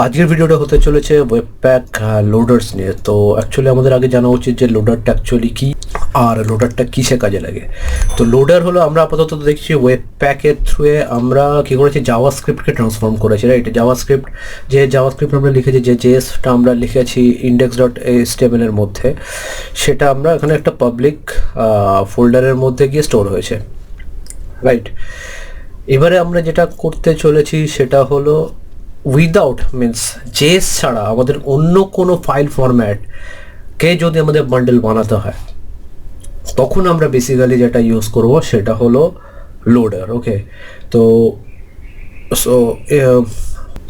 আজকের ভিডিওটা হতে চলেছে ওয়েবপ্যাক লোডার্স নিয়ে। তো অ্যাকচুয়ালি আমাদের আগে জানা উচিত যে লোডারটা অ্যাকচুয়ালি কী আর লোডারটা কিসে কাজে লাগে। তো লোডার হলো আমরা আপাতত দেখছি ওয়েবপ্যাকের থ্রুয়ে আমরা কী করেছি জাভাস্ক্রিপ্টকে ট্রান্সফর্ম করেছি, রাইট? জাভাস্ক্রিপ্ট আমরা লিখেছি, যে জেএসটা আমরা লিখেছি index.html এর মধ্যে, সেটা আমরা এখানে একটা পাবলিক ফোল্ডারের মধ্যে গিয়ে স্টোর হয়েছে, রাইট? এবারে আমরা যেটা করতে চলেছি সেটা হলো উইদাউট মিন্স জেএস ছাড়া আমাদের অন্য কোনো ফাইল ফরম্যাটকে যদি আমাদের বান্ডেল বানাতে হয় তখন আমরা বেসিক্যালি যেটা ইউজ করব সেটা হলো লোডার। ওকে, তো so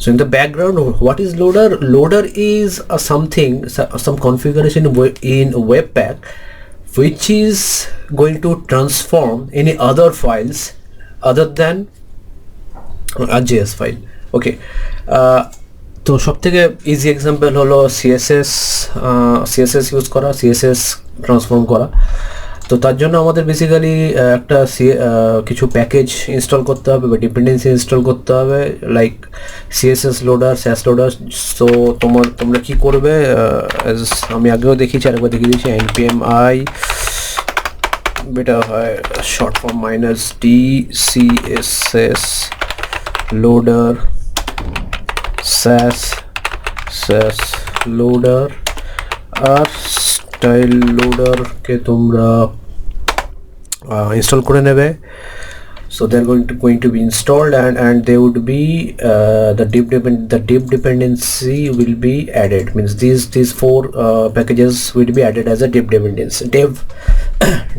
in the background, what is loader? Loader is some configuration in webpack which is going to transform any other files other than a JS file. ওকে, তো সব থেকে ইজি এক্সাম্পল হলো CSS use করা, CSS transform করা। তো তার জন্য আমাদের বেসিক্যালি একটা কিছু প্যাকেজ ইনস্টল করতে হবে বা ডিপেন্ডেন্সি ইনস্টল করতে হবে, like CSS loader, sass loader. So তোমরা কি করবে, আমি আগেও দেখিয়েছি, আরেকবার দেখিয়ে দিচ্ছি, npm-i বেটা হয় short form -d css loader sass loader আর স্টাইল লোডারকে তোমরা ইনস্টল করে নেবে। So they're going to be installed and they would be the div dependency will be added, means these four packages will be added as a div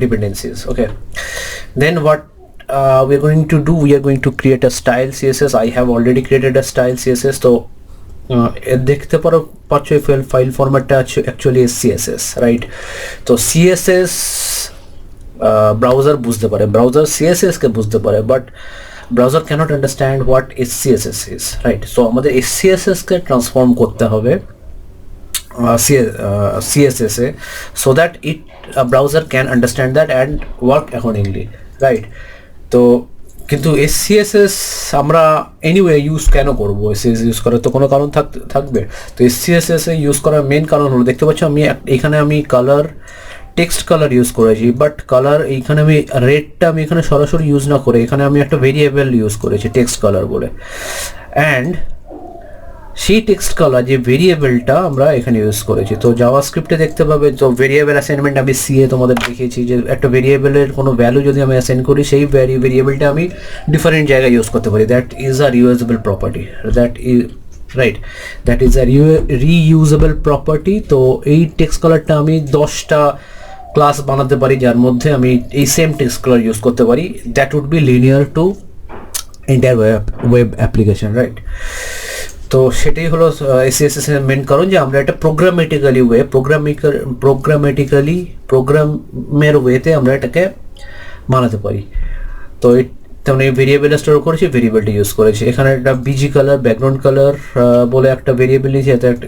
dependencies. Okay, then what we're going to do, we are going to create a style css. I have already created a style css. তো দেখতে পাচ্ছ file ফরম্যাটটা actually css, right? তো css browser বুঝতে পারে, browser css-কে বুঝতে পারে, but browser can't understand what is css is, right? So আমাদের এই css-কে ট্রান্সফর্ম করতে হবে css-এ, so that browser can understand that and work accordingly, right? তো কিন্তু SCSS আমরা এনিওয়ে ইউজ কেন করবো? SCSS ইউজ করার তো কোনো কারণ থাকবে। তো SCSS ইউজ করার মেন কারণ হলো, দেখতে পাচ্ছ এখানে আমি টেক্সট কালার ইউজ করেছি, বাট কালার এইখানে আমি রেডটা আমি এখানে সরাসরি ইউজ না করে এখানে আমি একটা ভেরিয়েবল ইউজ করেছি টেক্সট কালার বলে, অ্যান্ড সেই টেক্সট কালার যে ভেরিয়েবলটা আমরা এখানে ইউজ করেছি। তো জাভাস্ক্রিপ্টে দেখতে পাবে, তো ভেরিয়েবল অ্যাসাইনমেন্ট আমি তোমাদের দেখিয়েছি যে একটা ভেরিয়েবলের কোনো ভ্যালু যদি আমি অ্যাসাইন করি, সেই ভেরিয়েবলটা আমি ডিফারেন্ট জায়গায় ইউজ করতে পারি। That is a reusable property, that is a reusable property. তো এই টেক্সট কালারটা আমি 10টা ক্লাস বানাতে পারি যার মধ্যে আমি এই সেম টেক্সট কালার ইউজ করতে পারি। That would be linear to entire web application, right? তো সেটাই হলো SCSS এর মেন কারণ, যে আমরা একটা প্রোগ্রামের ওয়েতে আমরা এটাকে বানাতে পারি। তো তেমন এই ভেরিয়েবল স্টোর করেছি, ভেরিয়েবলটা ইউজ করেছি। এখানে একটা বিজি কালার, ব্যাকগ্রাউন্ড কালার বলে একটা ভেরিয়েবল নিয়েছি, এতে একটা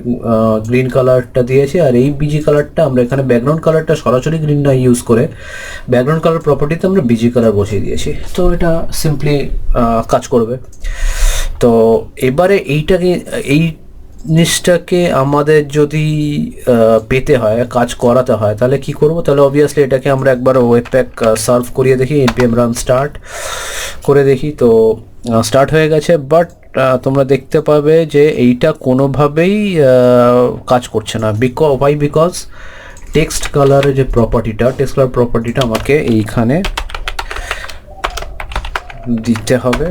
গ্রিন কালারটা দিয়েছি, আর এই বিজি কালারটা আমরা এখানে ব্যাকগ্রাউন্ড কালারটা সরাসরি গ্রিন না ইউজ করে ব্যাকগ্রাউন্ড কালার প্রপার্টিতে আমরা বিজি কালার বসিয়ে দিয়েছি। তো এটা সিম্পলি কাজ করবে। তো এবারে এই জিনিসটাকে আমাদের যদি পেতে হয়, কাজ করাতে হয়, তাহলে কি করব? তাহলে অবভিয়াসলি এটাকে আমরা একবার ওয়েবপ্যাক সার্ভ করিয়ে দেখি, npm run স্টার্ট করে দেখি। তো স্টার্ট হয়ে গেছে, বাট তোমরা দেখতে পাবে যে এইটা কোনোভাবেই কাজ করছে না। বিকজ টেক্সট কালারের যে টেক্সট কালার প্রপার্টিটা আমাকে এইখানে দিতে হবে।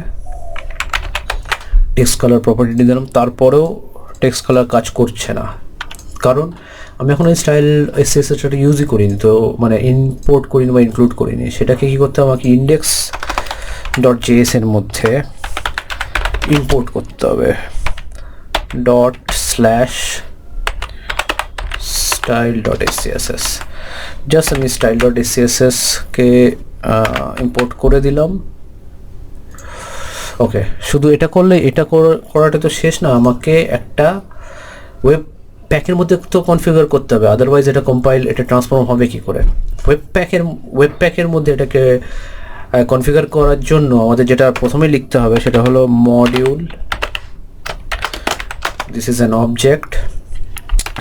টেক্সট কালার প্রপার্টি দিলাম, তারপরেও টেক্সট কালার কাজ করছে না, কারণ আমি এখন এই স্টাইল SCSS-টা ইউজই করিনি, তো মানে ইম্পোর্ট করিনি বা ইনক্লুড করিনি। সেটাকে কী করতে হবে, আমাকে index.js এর মধ্যে ইম্পোর্ট করতে হবে .style.scss। জাস্ট আমি style.scss-কে ইম্পোর্ট করে দিলাম। ওকে, শুধু এটা করলে করাটা তো শেষ না, আমাকে একটা ওয়েব প্যাকের মধ্যে তো কনফিগার করতে হবে, আদারওয়াইজ এটা ট্রান্সফর্ম হবে কি করে? ওয়েব প্যাকের মধ্যে এটাকে কনফিগার করার জন্য আমাদের যেটা প্রথমে লিখতে হবে সেটা হলো module this is an object.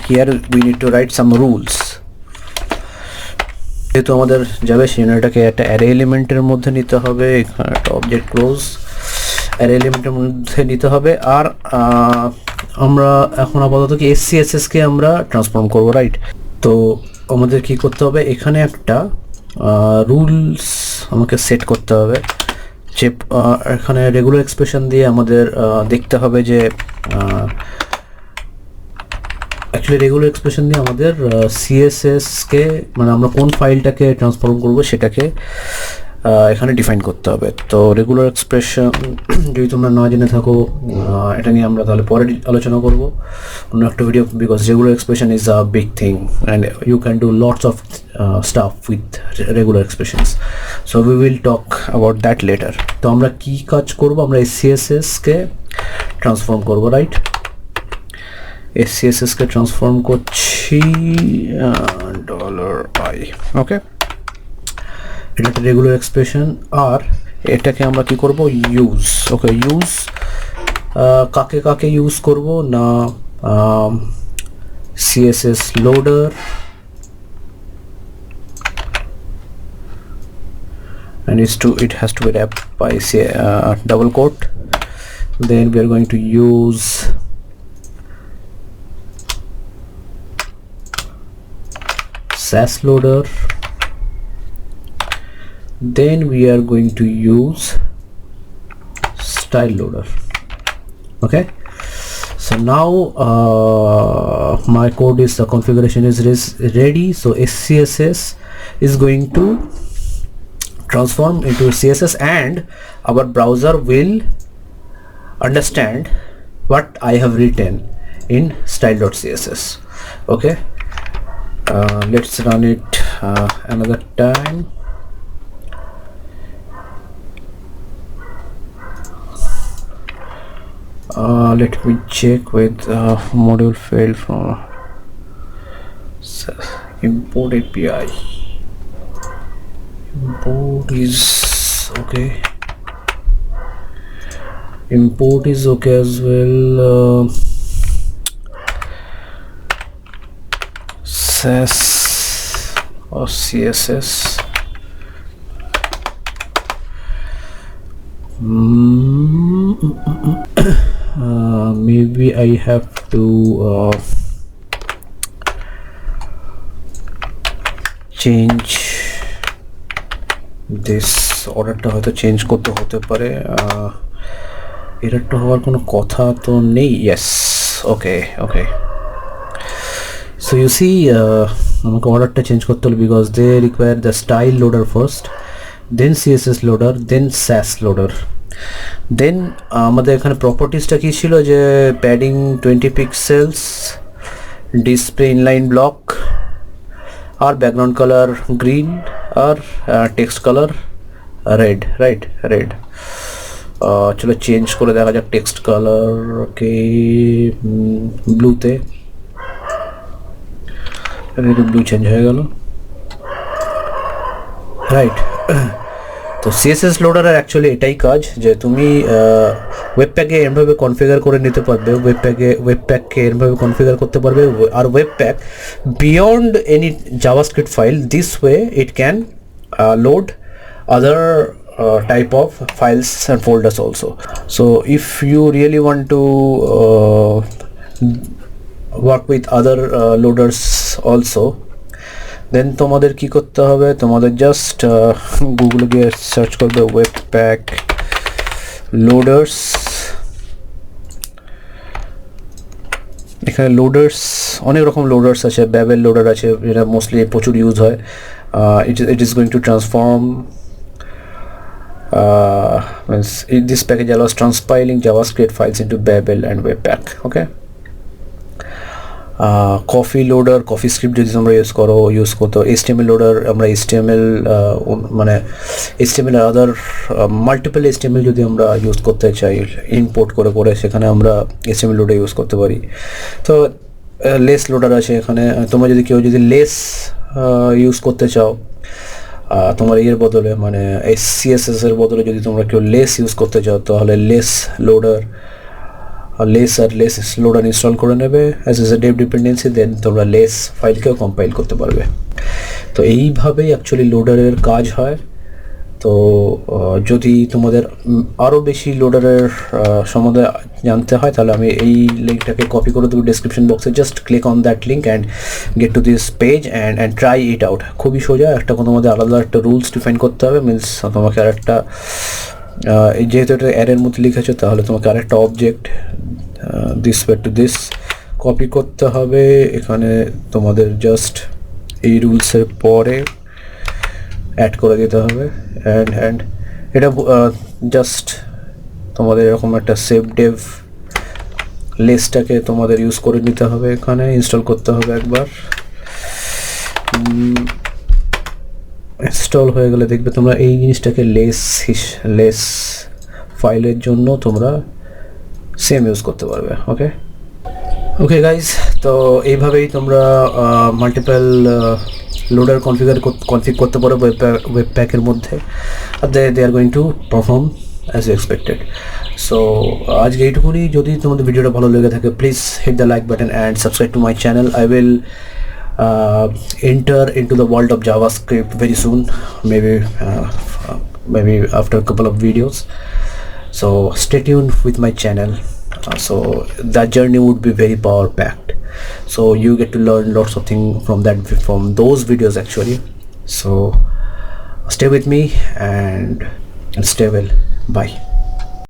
Here we need to write some rules. যেহেতু আমাদের যাবে সেই জন্য এটাকে একটা অ্যারে এলিমেন্টের মধ্যে নিতে হবে, এখানে একটা অবজেক্ট ক্লোজ অ্যারে এলিমেন্টের মধ্যে নিতে হবে। আর আমরা এখন আপাতত কি SCSS কে আমরা ট্রান্সফর্ম করব, রাইট? তো আমাদের কি করতে হবে, এখানে একটা রুলস আমাকে সেট করতে হবে যে এখানে রেগুলার এক্সপ্রেশন দিয়ে আমাদের দেখতে হবে যে অ্যাকচুয়ালি রেগুলার এক্সপ্রেশন দিয়ে আমাদের CSS কে মানে আমরা কোন ফাইলটাকে ট্রান্সফর্ম করব সেটাকে এখানে ডিফাইন করতে হবে। তো রেগুলার এক্সপ্রেশন যদি তোমরা না জেনে থাকো এটা নিয়ে আমরা তাহলে পরে আলোচনা করব অন্য একটা video, because regular expression is a big thing and you can do lots of stuff with regular expressions, so we will talk about that later. তো আমরা কি কাজ করব, আমরা SCSS কে ট্রান্সফর্ম করব, রাইট? SCSS কে ট্রান্সফর্ম করছি $i, ওকে? এটা একটা রেগুলার এক্সপ্রেশন আর এটাকে আমরা কি করব, ইউজ, ওকে? ইউজ কাকে কাকে ইউজ করব না, CSS loader and it has to be wrapped by double quote. Then we are going to use SAS loader. Then we are going to use style loader, okay? So now my code is, the configuration is ready. So SCSS is going to transform into CSS and our browser will understand what I have written in style.css, okay? Let's run it another time. Let me check with module failed from import API. Import is okay. Import is okay as well. SAS or CSS. Maybe I have to change this orderটা হয়তো change করতে হতে পারে, এররটা হওয়ার কোনো কথা তো নেই। yes, okay, so you see আমাকে অর্ডারটা চেঞ্জ করতে হলো because they require the style loader first, then CSS loader, then SAS loader. Then আমাদের এখানে প্রপার্টিসটা কি ছিল, যে padding 20 pixels, display inline block, আর ব্যাকগ্রাউন্ড কালার গ্রিন, আর text colour red, right? Red. চলো চেঞ্জ করে দেখা যাক টেক্সট কালারকে ব্লুতে, ব্লু চেঞ্জ হয়ে গেল, রাইট? তো CSS লোডারের অ্যাকচুয়ালি এটাই কাজ যে তুমি ওয়েবপ্যাকে এরভাবে কনফিগার করে নিতে পারবে, ওয়েবপ্যাককে এরভাবে কনফিগার করতে পারবে, আর webpack beyond any JavaScript file, this way it can load other type of files and folders also. So if you really want to work with other loaders also, then তোমাদের কি করতে হবে, তোমাদের জাস্ট গুগলে গিয়ে সার্চ করবে webpack loaders। এখানে loaders অনেক রকম লোডার্স আছে, ব্যাবেল লোডার আছে, যেটা মোস্টলি প্রচুর ইউজ হয়। it is going to transform this package allows transpiling JavaScript files into Babel and Webpack, okay? Coffee loader, coffee script যদি তোমরা ইউজ করতো, HTML লোডার, আমরা HTML মানে HTML আর আদার মাল্টিপল HTML যদি আমরা ইউজ করতে চাই ইম্পোর্ট করে সেখানে আমরা HTML লোডার ইউজ করতে পারি। তো লেস লোডার আছে এখানে, তোমরা যদি কেউ যদি লেস ইউজ করতে চাও তোমার এর বদলে, মানে CSS এর বদলে যদি তোমরা কেউ লেস ইউজ করতে চাও তাহলে লেস লোডার লেস আর লেস লোডার ইনস্টল করে নেবে অ্যাজ এ ডেভ ডিপেন্ডেন্সি, দেন তোমরা লেস ফাইলকেও কম্পাইল করতে পারবে। তো এইভাবেই অ্যাকচুয়ালি লোডারের কাজ হয়। তো যদি তোমাদের আরও বেশি লোডারের সম্বন্ধে জানতে হয় তাহলে আমি এই লিঙ্কটাকে কপি করে দেবো ডেসক্রিপশন বক্সে। Just click on that link and get to this page and try it out. খুবই সোজা, একটা তোমাদের আলাদা একটা রুলস ডিফাইন করতে হবে, মিনস তোমাকে আর একটা যেহেতু এটা অ্যারের মধ্যে লিখেছো তাহলে তোমাকে আরেকটা object this way to this copy করতে হবে। এখানে তোমাদের জাস্ট এই রুলসের পরে অ্যাড করে দিতে হবে অ্যান্ড এটা জাস্ট তোমাদের এরকম একটা সেভ ডেভ লিস্টটাকে তোমাদের ইউজ করে নিতে হবে, এখানে ইনস্টল করতে হবে একবার। ইনস্টল হয়ে গেলে দেখবে তোমরা এই জিনিসটাকে লেস ফাইলের জন্য তোমরা সেম ইউজ করতে পারবে। ওকে গাইজ, তো এইভাবেই তোমরা মাল্টিপল লোডার কনফিগ করতে পারো ওয়েব প্যাকের মধ্যে, আর they are going to perform as you expected. So আজকে এইটুকুনি। যদি তোমাদের ভিডিওটা ভালো লেগে থাকে please hit the like button and subscribe to my channel. I will enter into the world of JavaScript very soon, maybe after a couple of videos. So stay tuned with my channel. So that journey would be very power packed, so you get to learn lots of things from those videos actually. So stay with me and stay well. Bye.